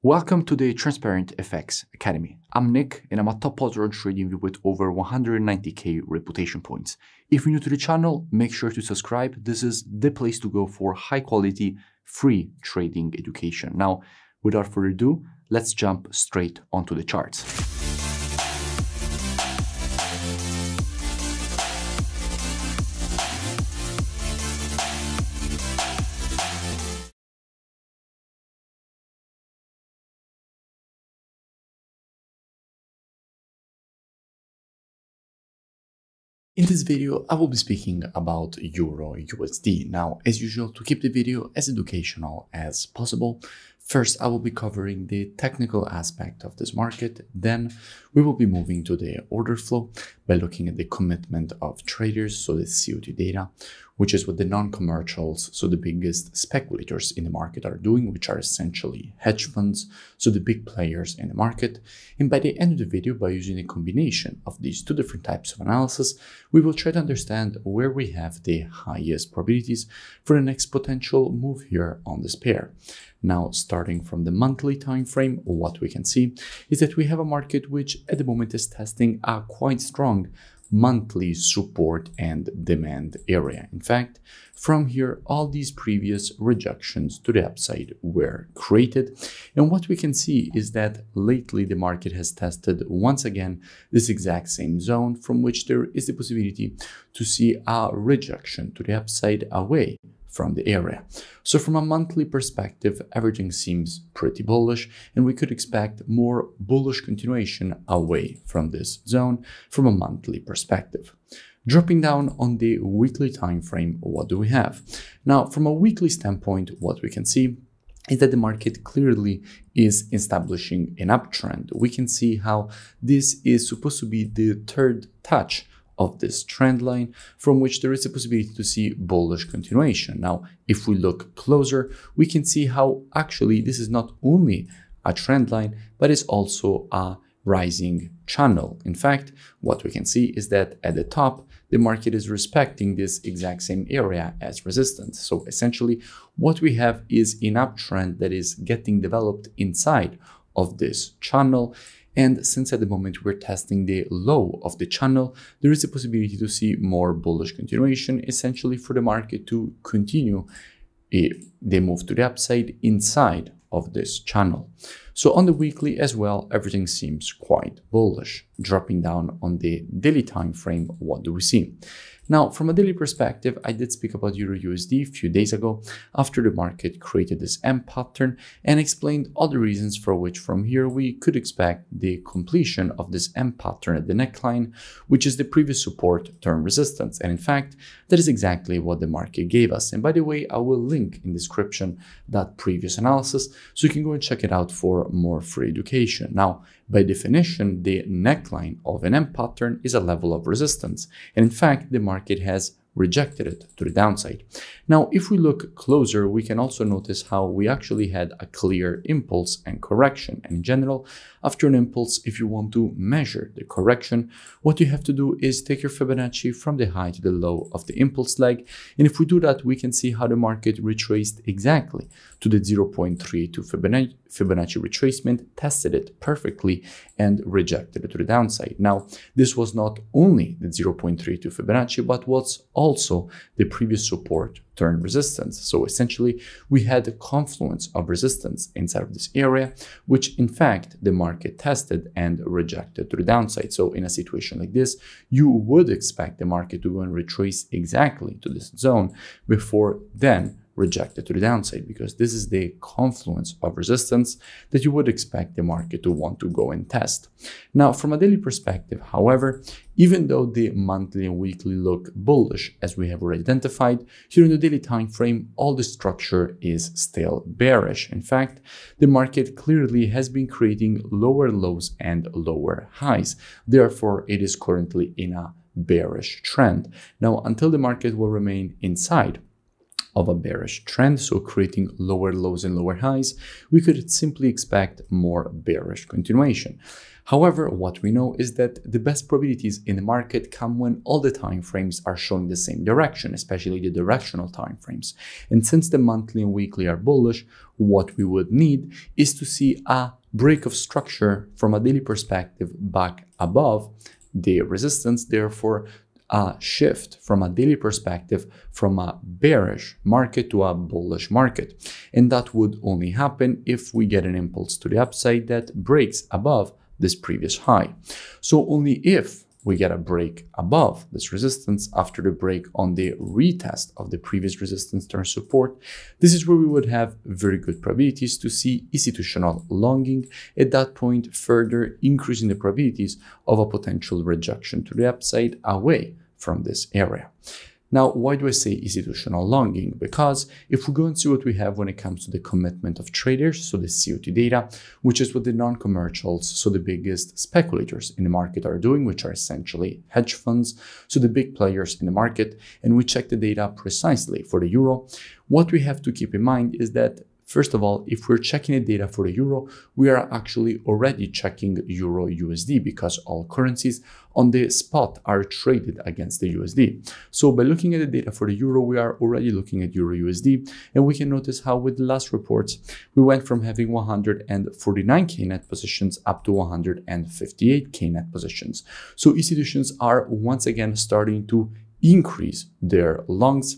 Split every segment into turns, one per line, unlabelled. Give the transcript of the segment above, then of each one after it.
Welcome to the Transparent FX Academy. I'm Nick and I'm a top potter on TradingView with over 190k reputation points. If you're new to the channel, make sure to subscribe. This is the place to go for high quality, free trading education. Now, without further ado, let's jump straight onto the charts. In this video, I will be speaking about EURUSD. Now, as usual, to keep the video as educational as possible, first I will be covering the technical aspect of this market. Then we will be moving to the order flow by looking at the commitment of traders, so the COT data, which is what the non-commercials, so the biggest speculators in the market are doing, which are essentially hedge funds, so the big players in the market. And by the end of the video, by using a combination of these two different types of analysis, we will try to understand where we have the highest probabilities for the next potential move here on this pair. Now, starting from the monthly time frame, what we can see is that we have a market which at the moment is testing a quite strong monthly support and demand area. In fact, from here, all these previous rejections to the upside were created. And what we can see is that lately the market has tested once again this exact same zone from which there is the possibility to see a rejection to the upside away from the area. So from a monthly perspective, everything seems pretty bullish, and we could expect more bullish continuation away from this zone from a monthly perspective. Dropping down on the weekly time frame, what do we have? Now, from a weekly standpoint, what we can see is that the market clearly is establishing an uptrend. We can see how this is supposed to be the third touch of this trend line from which there is a possibility to see bullish continuation. Now, if we look closer, we can see how actually this is not only a trend line, but it's also a rising channel. In fact, what we can see is that at the top, the market is respecting this exact same area as resistance. So essentially, what we have is an uptrend that is getting developed inside of this channel. And since at the moment we're testing the low of the channel, there is a possibility to see more bullish continuation, essentially for the market to continue the move to the upside inside of this channel. So on the weekly as well, everything seems quite bullish. Dropping down on the daily time frame, what do we see? Now, from a daily perspective, I did speak about EURUSD a few days ago after the market created this M pattern and explained all the reasons for which from here we could expect the completion of this M pattern at the neckline, which is the previous support turn resistance. And in fact, that is exactly what the market gave us. And by the way, I will link in the description that previous analysis so you can go and check it out for more free education. Now, by definition, the neckline of an M pattern is a level of resistance. And in fact, the market has rejected it to the downside. Now, if we look closer, we can also notice how we actually had a clear impulse and correction. And in general, after an impulse, if you want to measure the correction, what you have to do is take your Fibonacci from the high to the low of the impulse leg. And if we do that, we can see how the market retraced exactly to the 0.32 Fibonacci retracement, tested it perfectly, and rejected it to the downside. Now, this was not only the 0.32 Fibonacci, but was also the previous support turn resistance. So essentially, we had a confluence of resistance inside of this area, which in fact the market tested and rejected to the downside. So in a situation like this, you would expect the market to go and retrace exactly to this zone before then rejected to the downside, because this is the confluence of resistance that you would expect the market to want to go and test. Now, from a daily perspective, however, even though the monthly and weekly look bullish, as we have already identified, here in the daily time frame, all the structure is still bearish. In fact, the market clearly has been creating lower lows and lower highs. Therefore, it is currently in a bearish trend. Now, until the market will remain inside of a bearish trend, so creating lower lows and lower highs, we could simply expect more bearish continuation. However, what we know is that the best probabilities in the market come when all the time frames are showing the same direction, especially the directional time frames. And since the monthly and weekly are bullish, what we would need is to see a break of structure from a daily perspective back above the resistance, therefore a shift from a daily perspective from a bearish market to a bullish market. And that would only happen if we get an impulse to the upside that breaks above this previous high. So only if we get a break above this resistance after the break on the retest of the previous resistance turn support, this is where we would have very good probabilities to see institutional longing, at that point further increasing the probabilities of a potential rejection to the upside away from this area. Now, why do I say institutional longing? Because if we go and see what we have when it comes to the commitment of traders, so the COT data, which is what the non-commercials, so the biggest speculators in the market are doing, which are essentially hedge funds, so the big players in the market, and we check the data precisely for the euro, what we have to keep in mind is that first of all, if we're checking the data for the euro, we are actually already checking euro USD because all currencies on the spot are traded against the USD. So by looking at the data for the euro, we are already looking at euro USD, and we can notice how with the last reports, we went from having 149k net positions up to 158k net positions. So institutions are once again starting to increase their longs,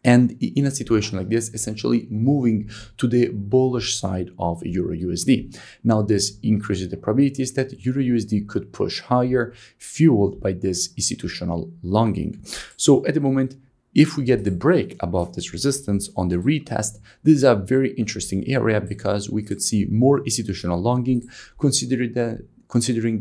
and in a situation like this, essentially moving to the bullish side of Euro USD. Now, this increases the probabilities that Euro USD could push higher, fueled by this institutional longing. So at the moment, if we get the break above this resistance on the retest, this is a very interesting area because we could see more institutional longing, considering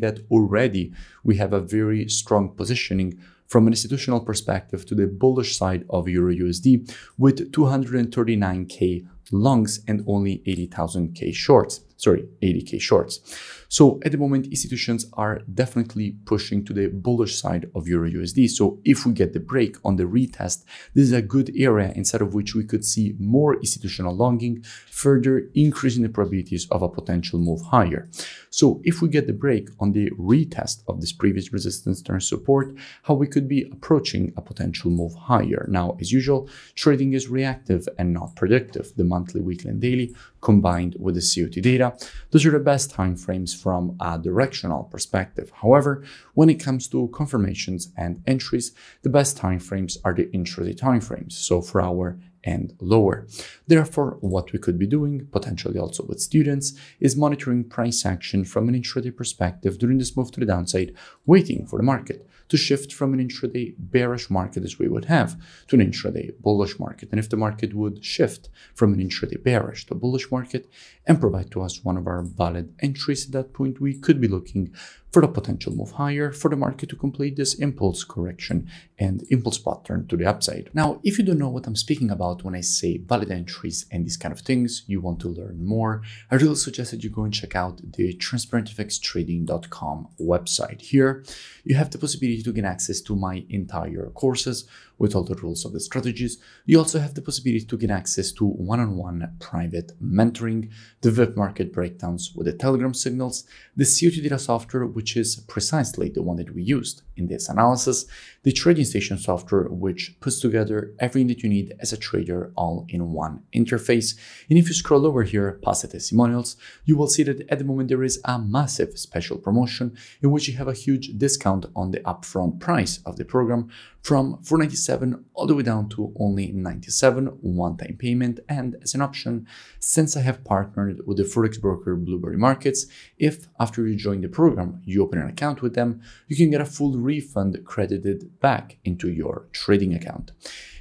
that already we have a very strong positioning from an institutional perspective to the bullish side of Euro USD with 239k longs and only 80k shorts. So at the moment, institutions are definitely pushing to the bullish side of Euro USD. So if we get the break on the retest, this is a good area inside of which we could see more institutional longing, further increasing the probabilities of a potential move higher. So if we get the break on the retest of this previous resistance turn support, how we could be approaching a potential move higher. Now, as usual, trading is reactive and not predictive. The monthly, weekly, and daily combined with the COT data, those are the best time frames from a directional perspective. However, when it comes to confirmations and entries, the best time frames are the intraday time frames, so 4 hour and lower. Therefore, what we could be doing, potentially also with students, is monitoring price action from an intraday perspective during this move to the downside, waiting for the market to shift from an intraday bearish market as we would have to an intraday bullish market. And if the market would shift from an intraday bearish to a bullish market and provide to us one of our valid entries at that point, we could be looking for the potential move higher for the market to complete this impulse correction and impulse pattern to the upside. Now, if you don't know what I'm speaking about when I say valid entries and these kind of things, you want to learn more, I really suggest that you go and check out the transparentfxtrading.com website. Here, you have the possibility to gain access to my entire courses with all the rules of the strategies. You also have the possibility to gain access to one-on-one private mentoring, the web market breakdowns with the Telegram signals, the COT data software, which is precisely the one that we used in this analysis, the trading station software, which puts together everything that you need as a trader all in one interface. And if you scroll over here past the testimonials, you will see that at the moment there is a massive special promotion in which you have a huge discount on the upfront price of the program from $497 all the way down to only $97 one-time payment. And as an option, since I have partnered with the forex broker Blueberry Markets, if after you join the program, you open an account with them, you can get a full refund credited back into your trading account.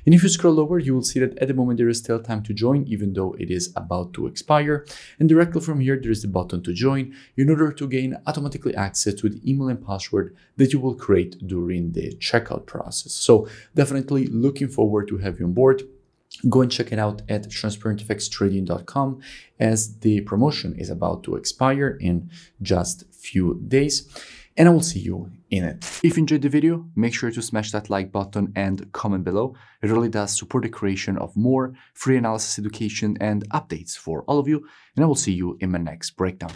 And if you scroll over, you will see that at the moment there is still time to join, even though it is about to expire. And directly from here, there is the button to join in order to gain automatically access to the email and password that you will create during the checkout process. So definitely looking forward to have you on board. Go and check it out at transparentfxtrading.com as the promotion is about to expire in just a few days. and I will see you in it. If you enjoyed the video, make sure to smash that like button and comment below. It really does support the creation of more free analysis education and updates for all of you, and I will see you in my next breakdown.